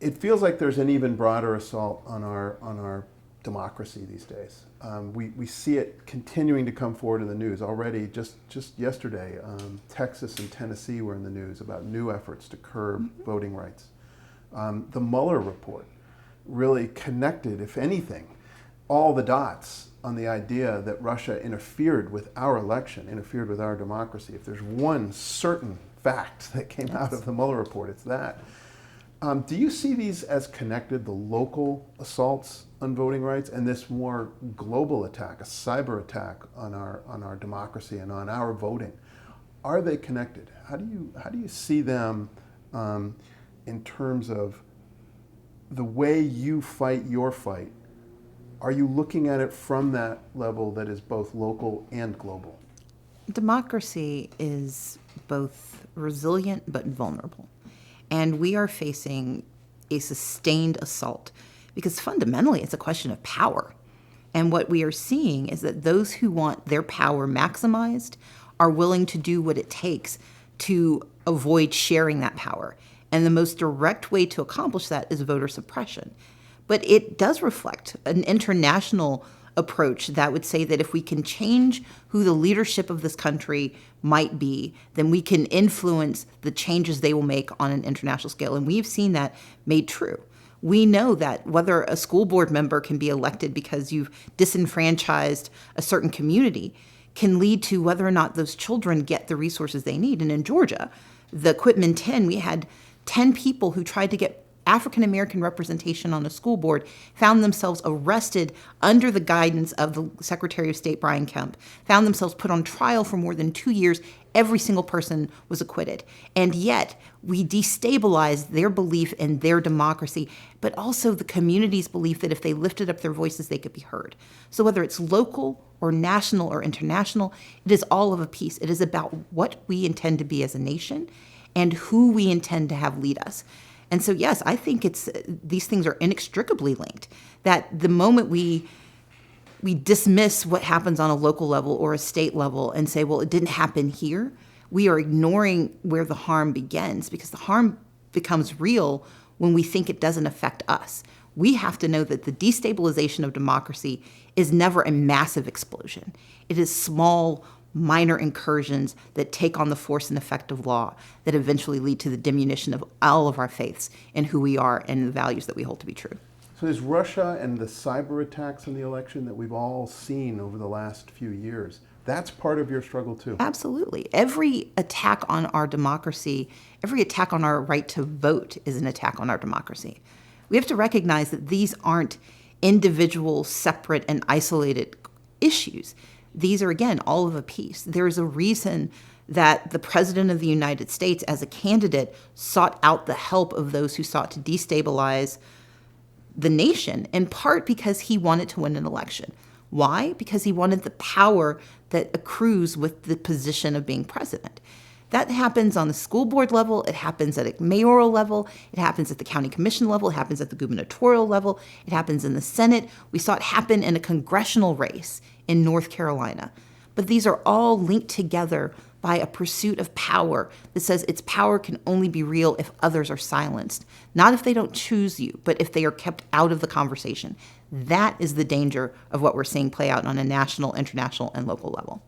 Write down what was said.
It feels like there's an even broader assault on our democracy these days. We see it continuing to come forward in the news already. Just yesterday, Texas and Tennessee were in the news about new efforts to curb voting rights. The Mueller report really connected, if anything, all the dots on the idea that Russia interfered with our election, interfered with our democracy. If there's one certain fact that came out of the Mueller report, it's that. Do you see these as connected, the local assaults on voting rights and this more global attack, a cyber attack on our democracy and on our voting? Are they connected? How do you see them in terms of the way you fight your fight? Are you looking at it from that level that is both local and global? Democracy is both resilient but vulnerable. And we are facing a sustained assault because fundamentally it's a question of power. And what we are seeing is that those who want their power maximized are willing to do what it takes to avoid sharing that power. And the most direct way to accomplish that is voter suppression. But it does reflect an international approach that would say that if we can change who the leadership of this country might be, then we can influence the changes they will make on an international scale. And we've seen that made true. We know that whether a school board member can be elected because you've disenfranchised a certain community can lead to whether or not those children get the resources they need. And in Georgia, the Quitman 10, we had 10 people who tried to get African-American representation on a school board found themselves arrested under the guidance of the Secretary of State, Brian Kemp, found themselves put on trial for more than 2 years. Every single person was acquitted. And yet we destabilized their belief in their democracy, but also the community's belief that if they lifted up their voices, they could be heard. So whether it's local or national or international, it is all of a piece. It is about what we intend to be as a nation and who we intend to have lead us. And so, yes, I think these things are inextricably linked, that the moment we dismiss what happens on a local level or a state level and say, well, it didn't happen here, we are ignoring where the harm begins, because the harm becomes real when we think it doesn't affect us. We have to know that the destabilization of democracy is never a massive explosion. It is small, minor incursions that take on the force and effect of law that eventually lead to the diminution of all of our faiths in who we are and the values that we hold to be true. So is Russia and the cyber attacks in the election that we've all seen over the last few years, that's part of your struggle too? Absolutely. Every attack on our democracy, every attack on our right to vote is an attack on our democracy. We have to recognize that these aren't individual, separate, and isolated issues. These are, again, all of a piece. There's a reason that the President of the United States, as a candidate, sought out the help of those who sought to destabilize the nation, in part because he wanted to win an election. Why? Because he wanted the power that accrues with the position of being president. That happens on the school board level, it happens at a mayoral level, it happens at the county commission level, it happens at the gubernatorial level, it happens in the Senate. We saw it happen in a congressional race in North Carolina. But these are all linked together by a pursuit of power that says its power can only be real if others are silenced. Not if they don't choose you, but if they are kept out of the conversation. That is the danger of what we're seeing play out on a national, international, and local level.